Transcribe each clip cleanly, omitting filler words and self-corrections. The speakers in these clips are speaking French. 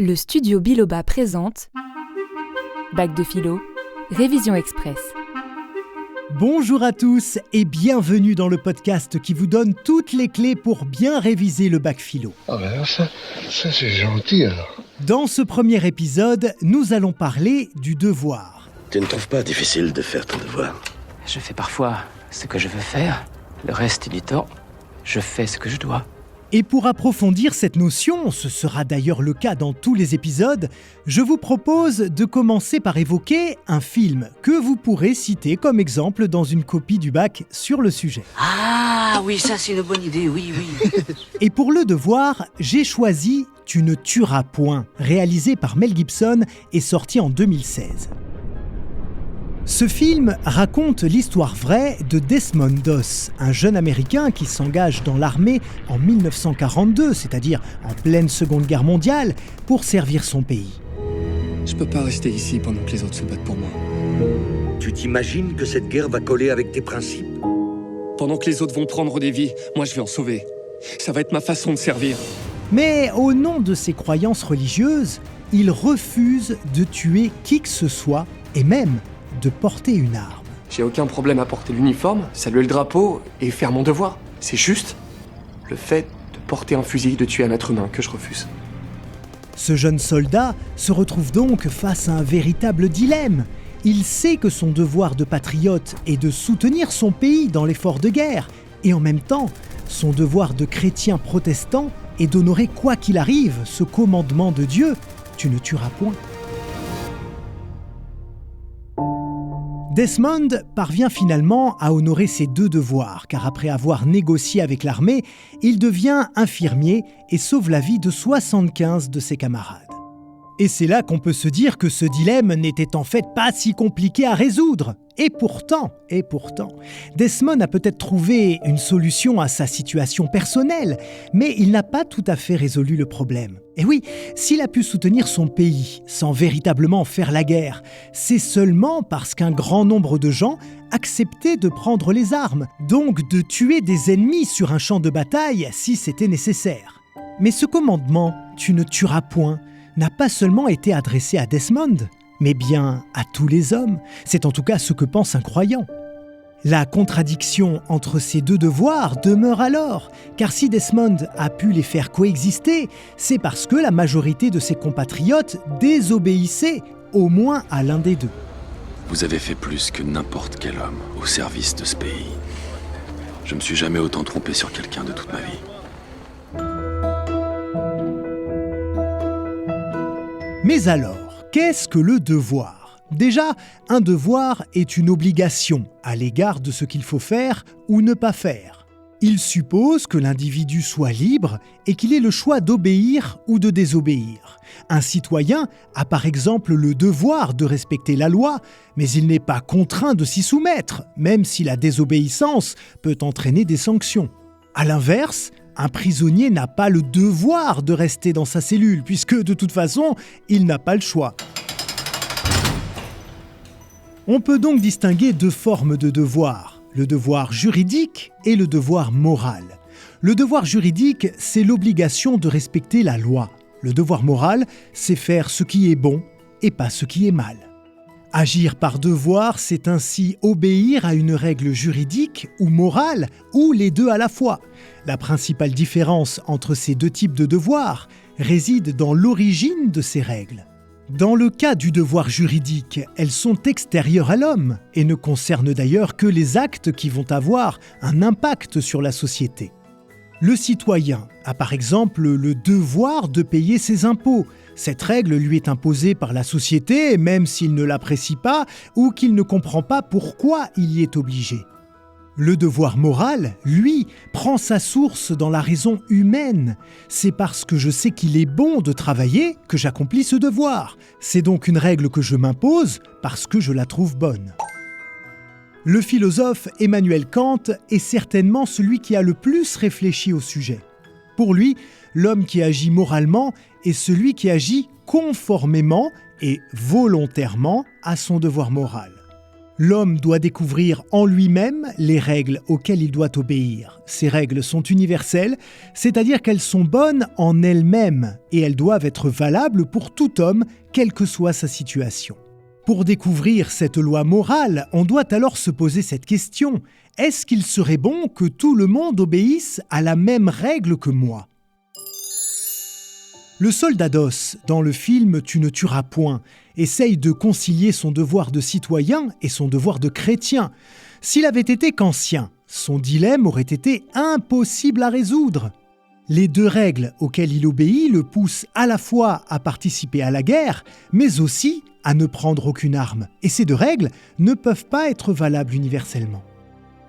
Le studio Biloba présente Bac de philo, révision express. Bonjour à tous et bienvenue dans le podcast qui vous donne toutes les clés pour bien réviser le bac philo. Ah ben ça c'est gentil alors. Dans ce premier épisode, nous allons parler du devoir. Tu ne trouves pas difficile de faire ton devoir ? Je fais parfois ce que je veux faire. Le reste du temps, je fais ce que je dois. Et pour approfondir cette notion, ce sera d'ailleurs le cas dans tous les épisodes, je vous propose de commencer par évoquer un film que vous pourrez citer comme exemple dans une copie du bac sur le sujet. Ah oui, ça c'est une bonne idée, oui. Et pour le devoir, j'ai choisi « Tu ne tueras point », réalisé par Mel Gibson et sorti en 2016. Ce film raconte l'histoire vraie de Desmond Doss, un jeune Américain qui s'engage dans l'armée en 1942, c'est-à-dire en pleine Seconde Guerre mondiale, pour servir son pays. Je peux pas rester ici pendant que les autres se battent pour moi. Tu t'imagines que cette guerre va coller avec tes principes ? Pendant que les autres vont prendre des vies, moi je vais en sauver. Ça va être ma façon de servir. Mais au nom de ses croyances religieuses, il refuse de tuer qui que ce soit, et même de porter une arme. J'ai aucun problème à porter l'uniforme, saluer le drapeau et faire mon devoir. C'est juste le fait de porter un fusil, de tuer un être humain que je refuse. Ce jeune soldat se retrouve donc face à un véritable dilemme. Il sait que son devoir de patriote est de soutenir son pays dans l'effort de guerre, et en même temps, son devoir de chrétien protestant est d'honorer quoi qu'il arrive ce commandement de Dieu, tu ne tueras point. Desmond parvient finalement à honorer ses deux devoirs, car après avoir négocié avec l'armée, il devient infirmier et sauve la vie de 75 de ses camarades. Et c'est là qu'on peut se dire que ce dilemme n'était en fait pas si compliqué à résoudre. Et pourtant, Desmond a peut-être trouvé une solution à sa situation personnelle, mais il n'a pas tout à fait résolu le problème. Et oui, s'il a pu soutenir son pays sans véritablement faire la guerre, c'est seulement parce qu'un grand nombre de gens acceptaient de prendre les armes, donc de tuer des ennemis sur un champ de bataille si c'était nécessaire. Mais ce commandement « Tu ne tueras point » n'a pas seulement été adressé à Desmond, mais bien à tous les hommes. C'est en tout cas ce que pense un croyant. La contradiction entre ces deux devoirs demeure alors, car si Desmond a pu les faire coexister, c'est parce que la majorité de ses compatriotes désobéissaient au moins à l'un des deux. Vous avez fait plus que n'importe quel homme au service de ce pays. Je me suis jamais autant trompé sur quelqu'un de toute ma vie. Mais alors, qu'est-ce que le devoir ? Déjà, un devoir est une obligation à l'égard de ce qu'il faut faire ou ne pas faire. Il suppose que l'individu soit libre et qu'il ait le choix d'obéir ou de désobéir. Un citoyen a par exemple le devoir de respecter la loi, mais il n'est pas contraint de s'y soumettre, même si la désobéissance peut entraîner des sanctions. À l'inverse, un prisonnier n'a pas le devoir de rester dans sa cellule, puisque de toute façon, il n'a pas le choix. On peut donc distinguer deux formes de devoir, le devoir juridique et le devoir moral. Le devoir juridique, c'est l'obligation de respecter la loi. Le devoir moral, c'est faire ce qui est bon et pas ce qui est mal. Agir par devoir, c'est ainsi obéir à une règle juridique ou morale, ou les deux à la fois. La principale différence entre ces deux types de devoirs réside dans l'origine de ces règles. Dans le cas du devoir juridique, elles sont extérieures à l'homme et ne concernent d'ailleurs que les actes qui vont avoir un impact sur la société. Le citoyen a par exemple le devoir de payer ses impôts. Cette règle lui est imposée par la société, même s'il ne l'apprécie pas ou qu'il ne comprend pas pourquoi il y est obligé. Le devoir moral, lui, prend sa source dans la raison humaine. C'est parce que je sais qu'il est bon de travailler que j'accomplis ce devoir. C'est donc une règle que je m'impose parce que je la trouve bonne. Le philosophe Emmanuel Kant est certainement celui qui a le plus réfléchi au sujet. Pour lui, l'homme qui agit moralement est celui qui agit conformément et volontairement à son devoir moral. L'homme doit découvrir en lui-même les règles auxquelles il doit obéir. Ces règles sont universelles, c'est-à-dire qu'elles sont bonnes en elles-mêmes et elles doivent être valables pour tout homme, quelle que soit sa situation. Pour découvrir cette loi morale, on doit alors se poser cette question. Est-ce qu'il serait bon que tout le monde obéisse à la même règle que moi ? Le soldat d'os, dans le film « Tu ne tueras point », essaye de concilier son devoir de citoyen et son devoir de chrétien. S'il avait été kantien, son dilemme aurait été impossible à résoudre. Les deux règles auxquelles il obéit le poussent à la fois à participer à la guerre, mais aussi à ne prendre aucune arme. Et ces deux règles ne peuvent pas être valables universellement.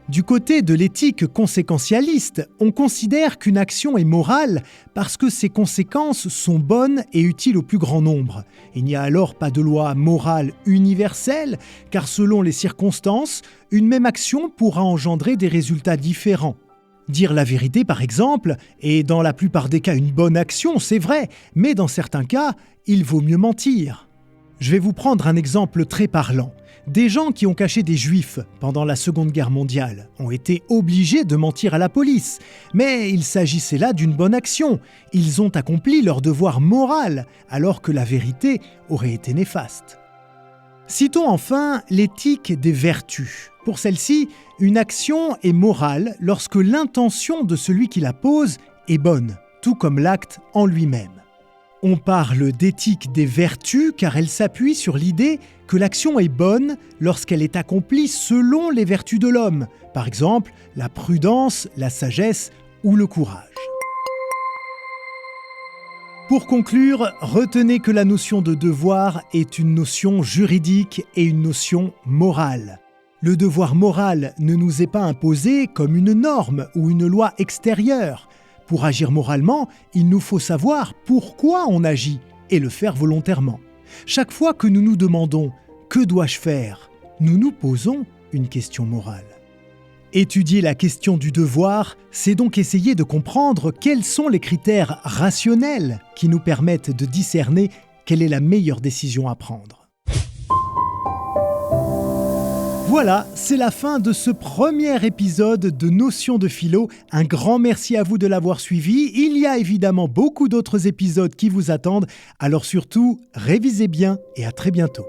Du côté de l'éthique conséquentialiste, on considère qu'une action est morale parce que ses conséquences sont bonnes et utiles au plus grand nombre. Il n'y a alors pas de loi morale universelle, car selon les circonstances, une même action pourra engendrer des résultats différents. Dire la vérité, par exemple, est dans la plupart des cas une bonne action, c'est vrai, mais dans certains cas, il vaut mieux mentir. Je vais vous prendre un exemple très parlant. Des gens qui ont caché des juifs pendant la Seconde Guerre mondiale ont été obligés de mentir à la police. Mais il s'agissait là d'une bonne action. Ils ont accompli leur devoir moral, alors que la vérité aurait été néfaste. Citons enfin l'éthique des vertus. Pour celle-ci, une action est morale lorsque l'intention de celui qui la pose est bonne, tout comme l'acte en lui-même. On parle d'éthique des vertus car elle s'appuie sur l'idée que l'action est bonne lorsqu'elle est accomplie selon les vertus de l'homme, par exemple la prudence, la sagesse ou le courage. Pour conclure, retenez que la notion de devoir est une notion juridique et une notion morale. Le devoir moral ne nous est pas imposé comme une norme ou une loi extérieure. Pour agir moralement, il nous faut savoir pourquoi on agit et le faire volontairement. Chaque fois que nous nous demandons « que dois-je faire ?», nous nous posons une question morale. Étudier la question du devoir, c'est donc essayer de comprendre quels sont les critères rationnels qui nous permettent de discerner quelle est la meilleure décision à prendre. Voilà, c'est la fin de ce premier épisode de Notions de philo. Un grand merci à vous de l'avoir suivi. Il y a évidemment beaucoup d'autres épisodes qui vous attendent. Alors surtout, révisez bien et à très bientôt.